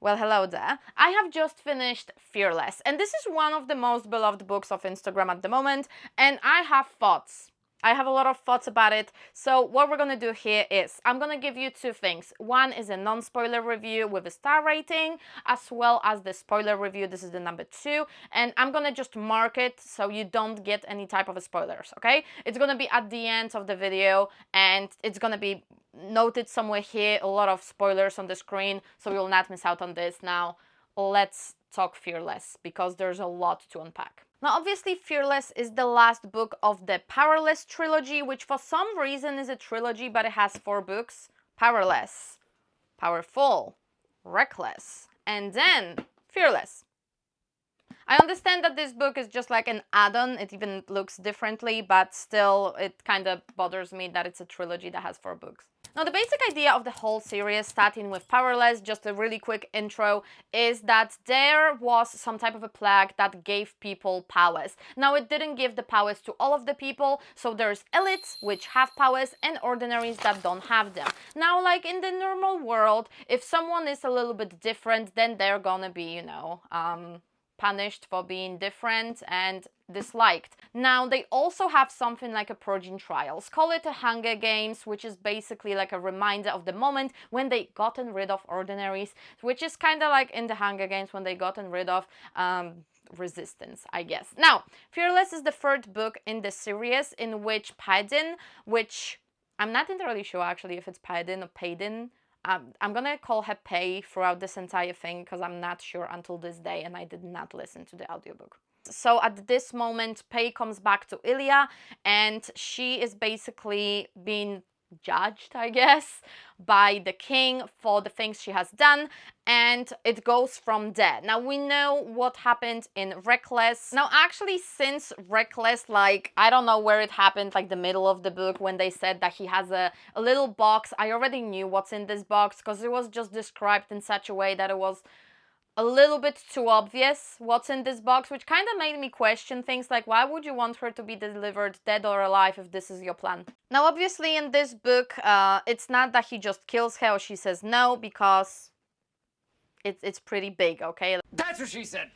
Well, hello there. I have just finished Fearless, and this is one of the most beloved books of Instagram at the moment, and I have thoughts. I have a lot of thoughts about it. So what we're gonna do here is I'm gonna give you two things. One is a non-spoiler review with a star rating, as well as the spoiler review. This is the number 2, and I'm gonna just mark it so you don't get any type of spoilers, okay? It's gonna be at the end of the video, and it's gonna be noted somewhere here, a lot of spoilers on the screen, so you'll not miss out on this. Now, let's talk Fearless, because there's a lot to unpack. Now, obviously, Fearless is the last book of the Powerless trilogy, which for some reason is a trilogy, but it has 4 books. Powerless, Powerful, Reckless, and then Fearless. I understand that this book is just like an add-on, it even looks differently, but still it kind of bothers me that it's a trilogy that has 4 books. Now, the basic idea of the whole series, starting with Powerless, just a really quick intro, is that there was some type of a plague that gave people powers. Now, it didn't give the powers to all of the people, so there's elites which have powers and ordinaries that don't have them. Now, like in the normal world, if someone is a little bit different, then they're gonna be, you know, punished for being different and disliked. Now, they also have something like a purging trials. Call it a Hunger Games, which is basically like a reminder of the moment when they gotten rid of ordinaries, which is kind of like in the Hunger Games when they gotten rid of resistance, I guess. Now, Fearless is the 3rd book in the series in which Paidin, which I'm not entirely sure actually if it's Paidin or Paidin, I'm gonna call her Pei throughout this entire thing because I'm not sure until this day, and I did not listen to the audiobook. So at this moment, Pei comes back to Ilya, and she is basically being judged, I guess, by the king for the things she has done, and it goes from there. Now, we know what happened in Reckless. Now, actually, since Reckless, like, I don't know where it happened, like the middle of the book, when they said that he has a little box, I already knew what's in this box, because it was just described in such a way that it was a little bit too obvious what's in this box, which kind of made me question things like, why would you want her to be delivered dead or alive if this is your plan? Now, obviously, in this book, it's not that he just kills her or she says no, because it's pretty big, okay? That's what she said.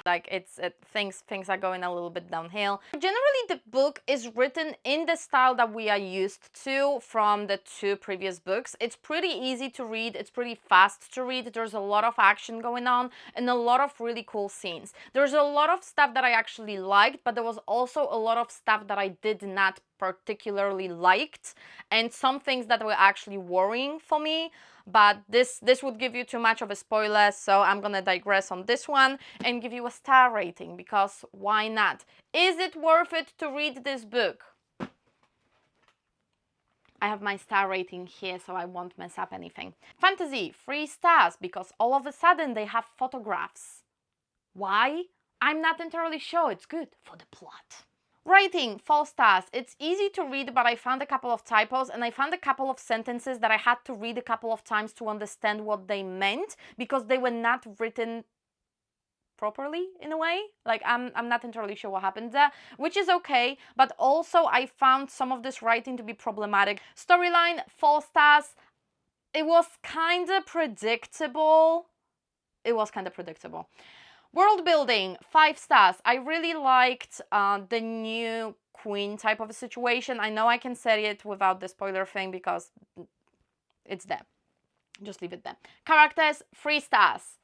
Like, things are going a little bit downhill. Generally, the book is written in the style that we are used to from the 2 previous books. It's pretty easy to read, it's pretty fast to read, there's a lot of action going on and a lot of really cool scenes. There's a lot of stuff that I actually liked, but there was also a lot of stuff that I did not particularly liked, and some things that were actually worrying for me. But this would give you too much of a spoiler, so I'm gonna digress on this one and give you a star rating, because why not? Is it worth it to read this book? I have my star rating here, so I won't mess up anything. Fantasy, 3 stars, because all of a sudden they have photographs. Why? I'm not entirely sure. It's good for the plot. Writing, 4 stars. It's easy to read, but I found a couple of typos, and I found a couple of sentences that I had to read a couple of times to understand what they meant, because they were not written properly in a way. Like, I'm not entirely sure what happened there, which is okay, but also I found some of this writing to be problematic. Storyline, 4 stars. It was kind of predictable. World building, 5 stars. I really liked the new queen type of a situation. I know I can say it without the spoiler thing because it's there. Just leave it there. Characters, 3 stars.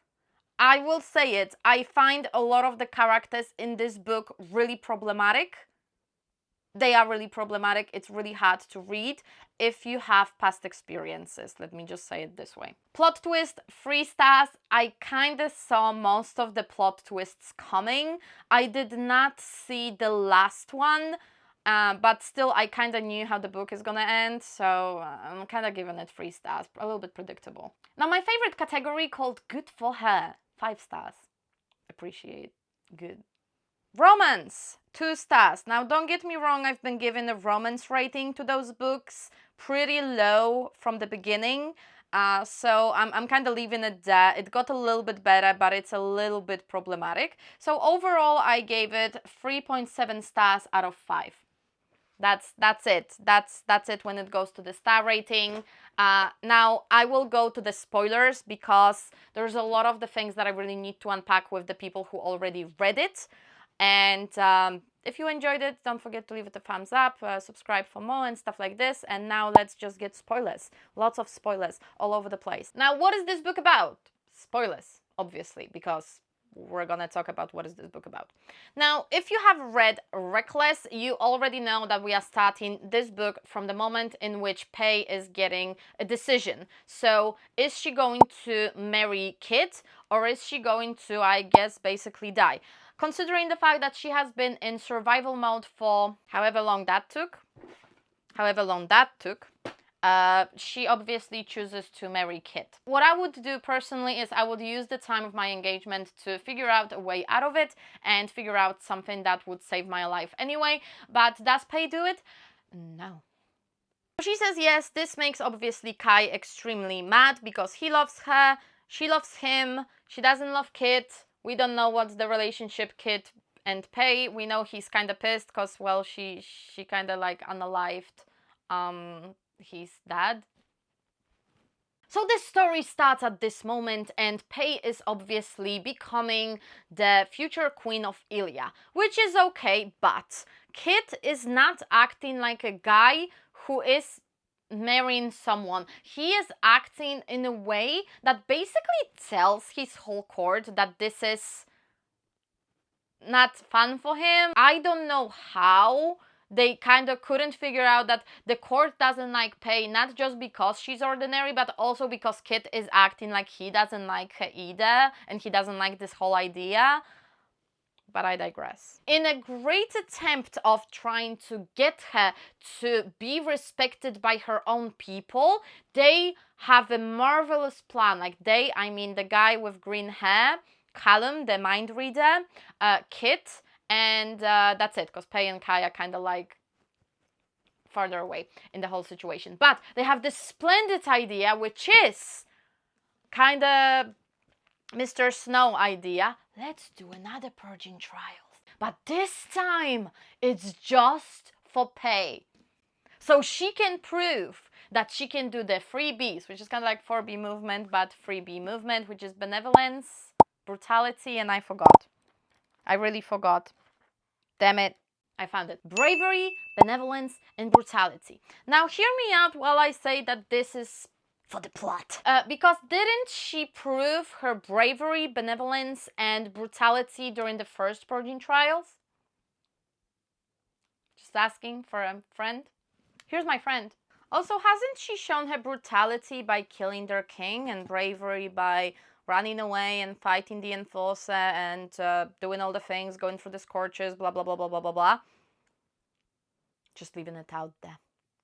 I will say it, I find a lot of the characters in this book really problematic. They are really problematic. It's really hard to read if you have past experiences. Let me just say it this way. Plot twist, 3 stars. I kind of saw most of the plot twists coming. I did not see the last one, but still I kind of knew how the book is gonna end, so I'm kind of giving it 3 stars. A little bit predictable. Now, my favorite category, called Good for Her, 5 stars. Appreciate good. Romance, 2 stars. Now, don't get me wrong, I've been giving a romance rating to those books pretty low from the beginning, so I'm kind of leaving it there. It got a little bit better, but it's a little bit problematic. So overall, I gave it 3.7 stars out of 5. That's it. That's it when it goes to the star rating. Now I will go to the spoilers because there's a lot of the things that I really need to unpack with the people who already read it. And if you enjoyed it, don't forget to leave it a thumbs up, subscribe for more and stuff like this. And now let's just get spoilers. Lots of spoilers all over the place. Now, what is this book about? Spoilers, obviously, because we're gonna talk about what is this book about. Now, if you have read Reckless, you already know that we are starting this book from the moment in which Pei is getting a decision. So, is she going to marry Kit, or is she going to, I guess, basically die? Considering the fact that she has been in survival mode for however long that took, she obviously chooses to marry Kit. What I would do personally is I would use the time of my engagement to figure out a way out of it and figure out something that would save my life anyway. But does Pei do it? No. She says yes. This makes obviously Kai extremely mad because he loves her, she loves him, she doesn't love Kit. We don't know what's the relationship Kit and Pei. We know he's kind of pissed because, well, she kind of like unalived his dad. So the story starts at this moment, and Pei is obviously becoming the future queen of Ilya, which is okay, but Kit is not acting like a guy who is marrying someone. He is acting in a way that basically tells his whole court that this is not fun for him. I don't know how they kind of couldn't figure out that the court doesn't like Pei, not just because she's ordinary, but also because Kit is acting like he doesn't like her either, and he doesn't like this whole idea. But I digress. In a great attempt of trying to get her to be respected by her own people, they have a marvelous plan. Like they, I mean the guy with green hair, Callum, the mind reader, Kit, and that's it, because Pei and Kai are kind of like farther away in the whole situation. But they have this splendid idea, which is kind of Mr. Snow idea. Let's do another purging trial. But this time, it's just for Pei. So she can prove that she can do the 3Bs, which is kind of like 4B movement, but 3B movement, which is benevolence, brutality, and I forgot. I really forgot. Damn it. I found it. Bravery, benevolence, and brutality. Now, hear me out while I say that this is for the plot. Because didn't she prove her bravery, benevolence, and brutality during the first purging trials? Just asking for a friend. Here's my friend. Also, hasn't she shown her brutality by killing their king and bravery by running away and fighting the enforcer and doing all the things, going through the scorches, blah, blah, blah, blah, blah, blah, blah. Just leaving it out there.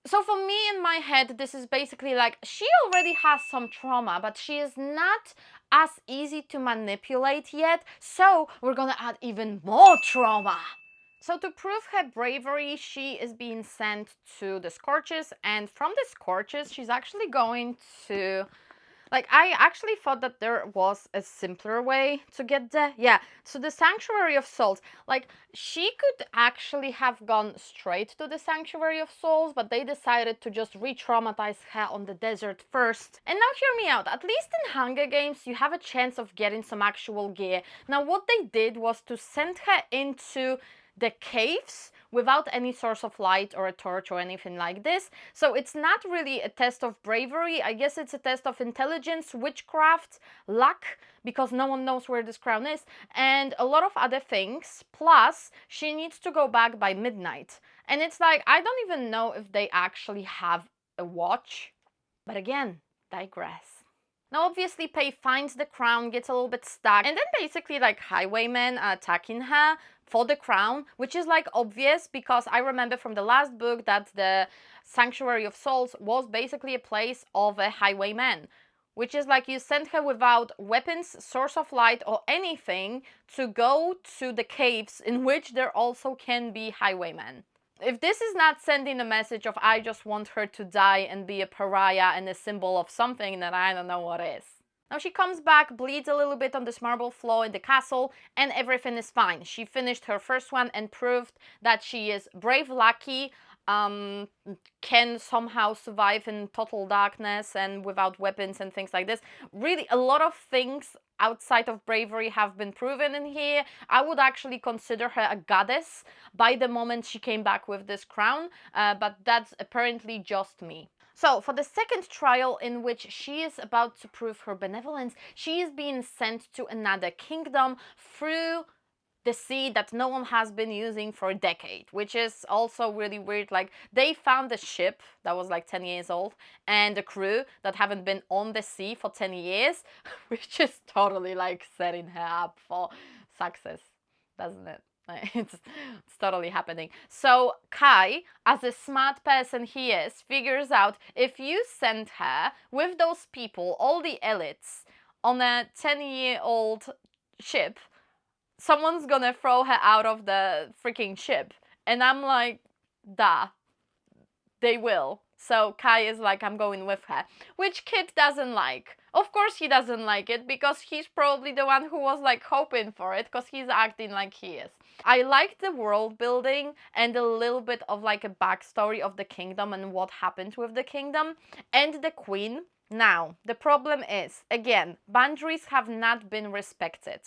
So for me, in my head, this is basically like, she already has some trauma, but she is not as easy to manipulate yet, so we're gonna add even more trauma. So to prove her bravery, she is being sent to the scorches, and from the scorches, she's actually going to... Like, I actually thought that there was a simpler way to get there. Yeah, so the Sanctuary of Souls. Like, she could actually have gone straight to the Sanctuary of Souls, but they decided to just re-traumatize her on the desert first. And now hear me out. At least in Hunger Games, you have a chance of getting some actual gear. Now, what they did was to send her into the caves without any source of light or a torch or anything like this. So it's not really a test of bravery. I guess it's a test of intelligence, witchcraft, luck, because no one knows where this crown is, and a lot of other things. Plus, she needs to go back by midnight. And it's like, I don't even know if they actually have a watch. But again, digress. Now, obviously, Pei finds the crown, gets a little bit stuck, and then basically, like, highwaymen are attacking her for the crown, which is, like, obvious, because I remember from the last book that the Sanctuary of Souls was basically a place of a highwayman, which is, like, you send her without weapons, source of light, or anything to go to the caves in which there also can be highwaymen. If this is not sending a message of I just want her to die and be a pariah and a symbol of something, then I don't know what is. Now she comes back, bleeds a little bit on this marble floor in the castle, and everything is fine. She finished her first one and proved that she is brave, lucky, can somehow survive in total darkness and without weapons and things like this. Really, a lot of things outside of bravery have been proven in here. I would actually consider her a goddess by the moment she came back with this crown, but that's apparently just me. So, for the second trial, in which she is about to prove her benevolence, she is being sent to another kingdom through the sea that no one has been using for a decade, which is also really weird. Like, they found a ship that was like 10 years old and a crew that haven't been on the sea for 10 years, which is totally like setting her up for success, doesn't it? It's totally happening. So Kai, as a smart person he is, figures out if you send her with those people, all the elites, on a 10-year-old ship, someone's gonna throw her out of the freaking ship. And I'm like, duh, they will. So Kai is like, I'm going with her, which Kit doesn't like. Of course he doesn't like it, because he's probably the one who was like hoping for it, because he's acting like he is. I like the world building and a little bit of like a backstory of the kingdom and what happened with the kingdom and the queen. Now, the problem is, again, boundaries have not been respected.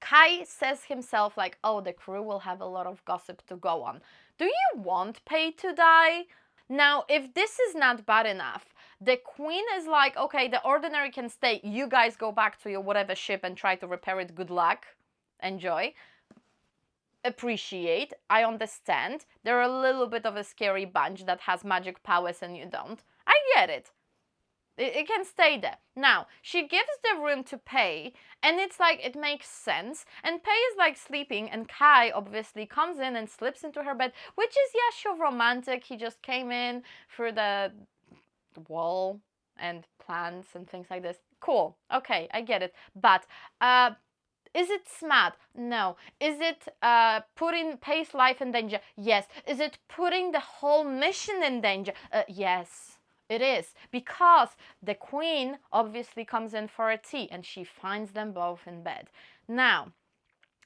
Kai says himself like, oh, the crew will have a lot of gossip to go on. Do you want Pei to die? Now, if this is not bad enough, the queen is like, okay, the ordinary can stay. You guys go back to your whatever ship and try to repair it. Good luck. Enjoy. Appreciate. I understand. They're a little bit of a scary bunch that has magic powers and you don't. I get it. It can stay there. Now, she gives the room to Pei, and it's like, it makes sense. And Pei is like sleeping, and Kai obviously comes in and slips into her bed, which is, yeah, sure, romantic. He just came in through the wall and plants and things like this. Cool. Okay, I get it. But, is it smart? No. Is it putting Pei's life in danger? Yes. Is it putting the whole mission in danger? Yes. It is, because the queen obviously comes in for a tea and she finds them both in bed. Now,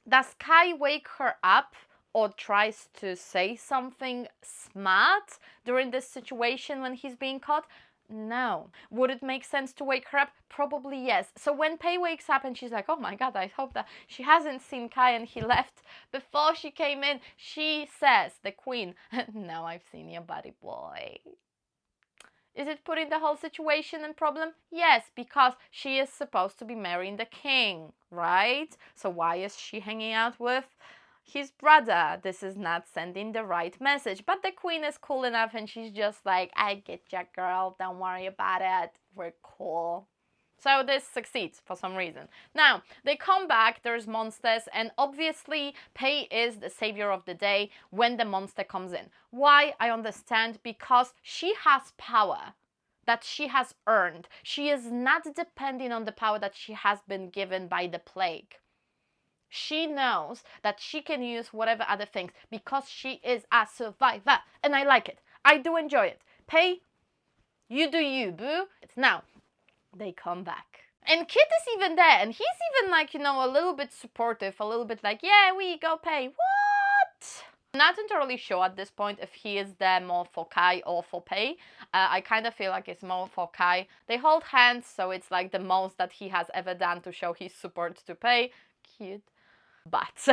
does Kai wake her up or tries to say something smart during this situation when he's being caught? No. Would it make sense to wake her up? Probably yes. So when Pei wakes up and she's like, oh my god, I hope that she hasn't seen Kai and he left before she came in, she says, the queen, now I've seen your body, boy. Is it putting the whole situation in problem? Yes, because she is supposed to be marrying the king, right? So why is she hanging out with his brother? This is not sending the right message. But the queen is cool enough and she's just like, I get ya, girl. Don't worry about it. We're cool. So this succeeds for some reason. Now, they come back, there's monsters, and obviously Pei is the savior of the day when the monster comes in. Why? I understand, because she has power that she has earned. She is not depending on the power that she has been given by the plague. She knows that she can use whatever other things because she is a survivor. And I like it. I do enjoy it. Pei, you do you, boo. It's now. They come back. And Kit is even there, and he's even like, you know, a little bit supportive, a little bit like, yeah, we go Pei. What? I'm not entirely sure at this point if he is there more for Kai or for Pei. I kind of feel like it's more for Kai. They hold hands, so it's like the most that he has ever done to show his support to Pei. Cute. But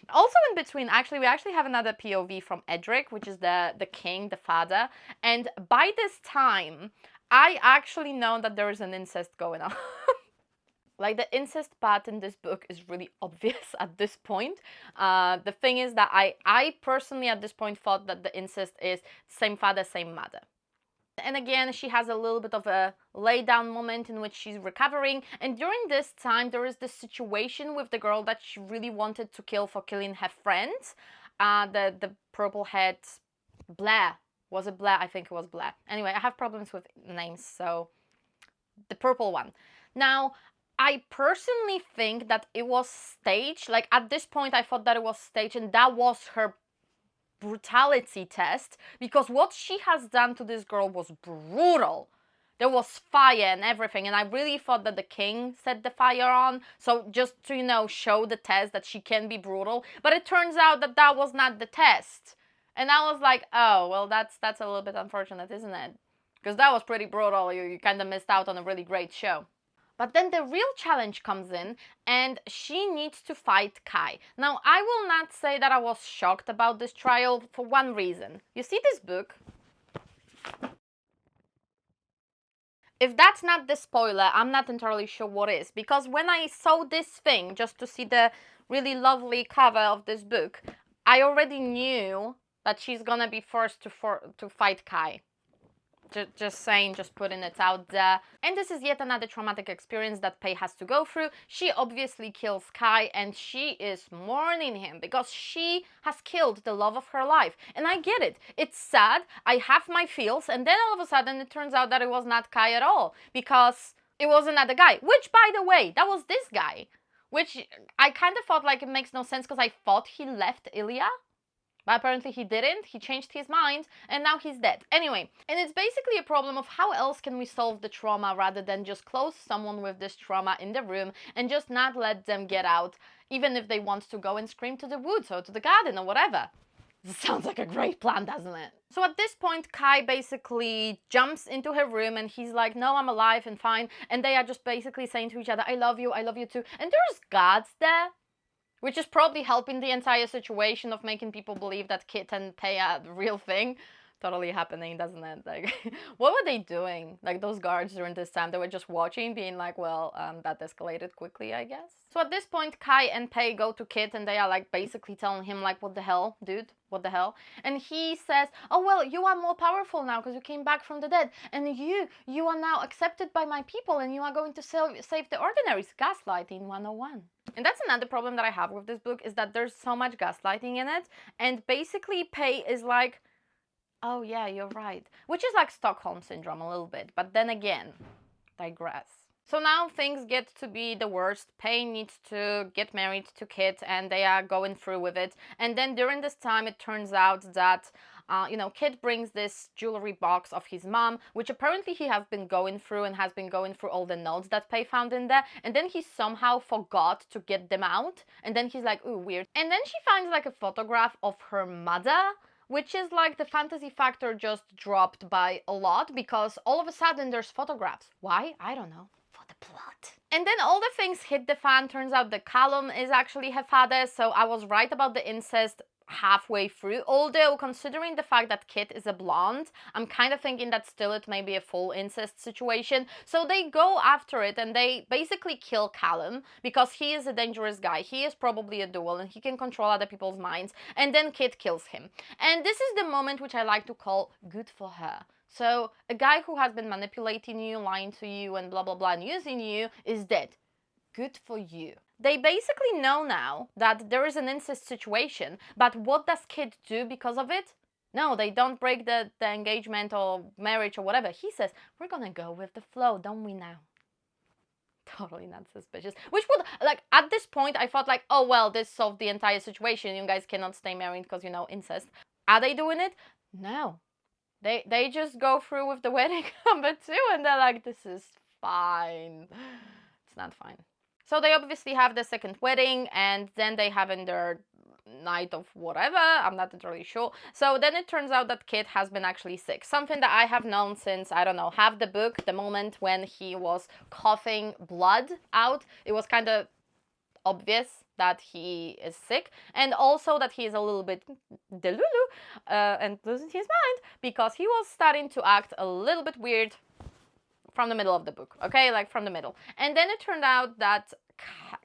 also in between, actually, we actually have another POV from Edric, which is the king, the father. And by this time, I actually know that there is an incest going on. Like, the incest part in this book is really obvious at this point. The thing is that I personally at this point thought that the incest is same father, same mother. And again, she has a little bit of a lay down moment in which she's recovering. And during this time, there is this situation with the girl that she really wanted to kill for killing her friends. The purple head Blair. Was it Blair? I think it was Blair. Anyway, I have problems with names, so the purple one. Now, I personally think that it was staged. Like, at this point, I thought that it was staged, and that was her brutality test, because what she has done to this girl was brutal. There was fire and everything, and I really thought that the king set the fire on, so just to, you know, show the test that she can be brutal. But it turns out that that was not the test. And I was like, oh, well, that's a little bit unfortunate, isn't it? Because that was pretty brutal. You kind of missed out on a really great show. But then the real challenge comes in, and she needs to fight Kai. Now, I will not say that I was shocked about this trial for one reason. You see this book? If that's not the spoiler, I'm not entirely sure what is. Because when I saw this thing, just to see the really lovely cover of this book, I already knew that she's gonna be forced to fight Kai. Just saying, just putting it out there. And this is yet another traumatic experience that Pei has to go through. She obviously kills Kai, and she is mourning him because she has killed the love of her life. And I get it. It's sad. I have my feels. And then all of a sudden it turns out that it was not Kai at all, because it was another guy. Which, by the way, that was this guy. Which I kind of thought like it makes no sense, because I thought he left Ilya. But apparently he didn't, he changed his mind, and now he's dead. Anyway, and it's basically a problem of how else can we solve the trauma rather than just close someone with this trauma in the room and just not let them get out, even if they want to go and scream to the woods or to the garden or whatever. This sounds like a great plan, doesn't it? So at this point, Kai basically jumps into her room and he's like, no, I'm alive and fine. And they are just basically saying to each other, I love you too. And there's guards there, which is probably helping the entire situation of making people believe that Kit and Pei are the real thing. Totally happening, doesn't it? Like, what were they doing? Like, those guards during this time, they were just watching, being like, well, that escalated quickly, I guess. So at this point, Kai and Pei go to Kit and they are like basically telling him like, what the hell, dude? What the hell? And he says, oh, well, you are more powerful now because you came back from the dead. And you are now accepted by my people and you are going to save the ordinaries. Gaslighting 101. And that's another problem that I have with this book, is that there's so much gaslighting in it. And basically Pei is like, oh yeah, you're right. Which is like Stockholm Syndrome a little bit. But then again, digress. So now things get to be the worst. Pei needs to get married to Kit and they are going through with it. And then during this time, it turns out that, Kit brings this jewelry box of his mom, which apparently he has been going through and has been going through all the notes that Pei found in there. And then he somehow forgot to get them out. And then he's like, ooh, weird. And then she finds like a photograph of her mother, which is like the fantasy factor just dropped by a lot, because all of a sudden there's photographs. Why? I don't know. The plot. And then all the things hit the fan. Turns out the Callum is actually her father, so I was right about the incest halfway through, although considering the fact that Kit is a blonde, I'm kind of thinking that still it may be a full incest situation. So they go after it and they basically kill Callum because he is a dangerous guy. He is probably a duel and he can control other people's minds, and then Kit kills him. And this is the moment which I like to call good for her. So a guy who has been manipulating you, lying to you and blah blah blah and using you is dead. Good for you. They basically know now that there is an incest situation, but what does Kit do because of it? No, they don't break the engagement or marriage or whatever. He says, we're gonna go with the flow, don't we now? Totally not suspicious. Which would, like, at this point, I thought like, oh, well, this solved the entire situation. You guys cannot stay married because, incest. Are they doing it? No. They just go through with the wedding number 2 and they're like, this is fine. It's not fine. So they obviously have the second wedding and then they have in their night of whatever, I'm not entirely sure. So then it turns out that Kit has been actually sick. Something that I have known since, I don't know, half the book, the moment when he was coughing blood out. It was kind of obvious that he is sick, and also that he is a little bit delulu and losing his mind, because he was starting to act a little bit weird from the middle of the book, okay, like from the middle. And then it turned out that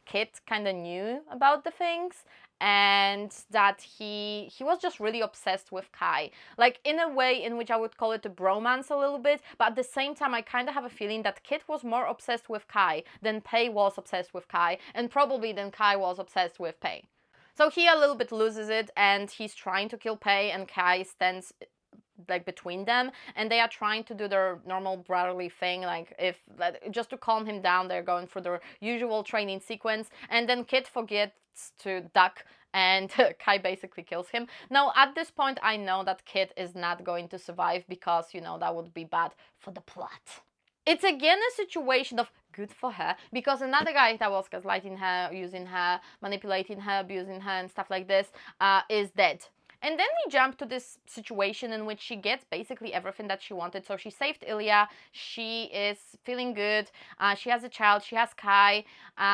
Kit kind of knew about the things, and that he was just really obsessed with Kai, like in a way in which I would call it a bromance a little bit, but at the same time I kind of have a feeling that Kit was more obsessed with Kai than Pei was obsessed with Kai, and probably than Kai was obsessed with Pei. So he a little bit loses it and he's trying to kill Pei, and Kai stands like between them, and they are trying to do their normal brotherly thing, just to calm him down. They're going through their usual training sequence, and then Kit forgets to duck and Kai basically kills him. Now at this point I know that Kit is not going to survive, because that would be bad for the plot. It's again a situation of good for her, because another guy that was gaslighting her, using her, manipulating her, abusing her and stuff like this is dead. And then we jump to this situation in which she gets basically everything that she wanted. So she saved Ilya, she is feeling good, she has a child, she has Kai,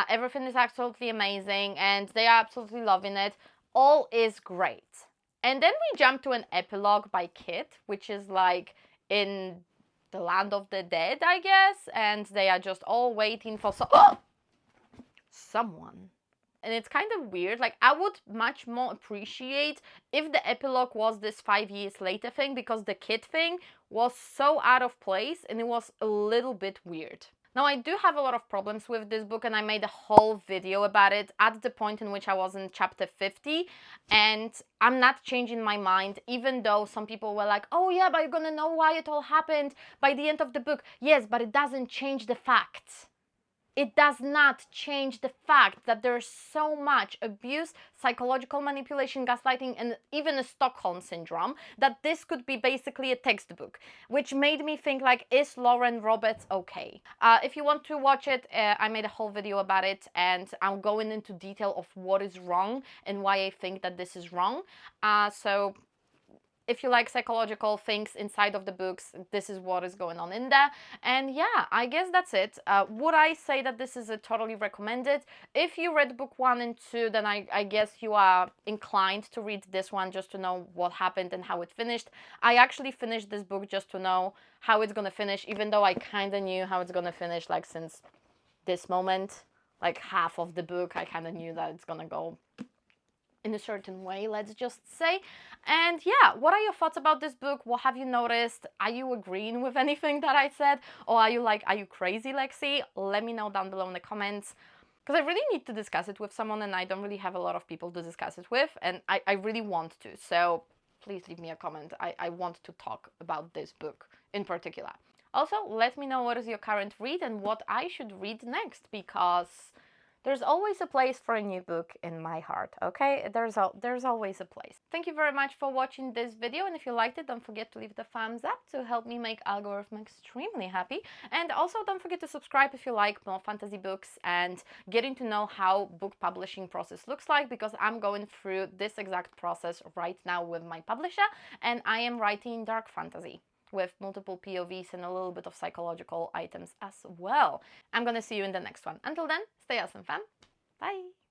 everything is absolutely amazing, and they are absolutely loving it. All is great. And then we jump to an epilogue by Kit, which is like in the land of the dead, I guess, and they are just all waiting for someone. And it's kind of weird. Like, I would much more appreciate if the epilogue was this 5 years later thing, because the Kit thing was so out of place and it was a little bit weird. Now, I do have a lot of problems with this book, and I made a whole video about it at the point in which I was in chapter 50, and I'm not changing my mind, even though some people were like, oh yeah, but you're gonna know why it all happened by the end of the book. Yes, but it doesn't change the facts. It does not change the fact that there's so much abuse, psychological manipulation, gaslighting, and even a Stockholm syndrome that this could be basically a textbook, which made me think, like, is Lauren Roberts okay? If you want to watch it, I made a whole video about it, and I'm going into detail of what is wrong and why I think that this is wrong. So if you like psychological things inside of the books, this is what is going on in there. And yeah, I guess that's it. Would I say that this is a totally recommended? If you read book 1 and 2, then I guess you are inclined to read this one just to know what happened and how it finished. I actually finished this book just to know how it's gonna finish, even though I kind of knew how it's gonna finish, like, since this moment, like half of the book, I kind of knew that it's gonna go in a certain way, let's just say. And yeah, what are your thoughts about this book? What have you noticed? Are you agreeing with anything that I said? Or are you like, are you crazy, Lexie? Let me know down below in the comments, because I really need to discuss it with someone, and I don't really have a lot of people to discuss it with, and I really want to. So please leave me a comment. I want to talk about this book in particular. Also, let me know what is your current read and what I should read next, because there's always a place for a new book in my heart, okay? There's always a place. Thank you very much for watching this video, and if you liked it, don't forget to leave the thumbs up to help me make algorithm extremely happy. And also don't forget to subscribe if you like more fantasy books and getting to know how book publishing process looks like, because I'm going through this exact process right now with my publisher, and I am writing dark fantasy with multiple POVs and a little bit of psychological items as well. I'm gonna see you in the next one. Until then, stay awesome, fam. Bye!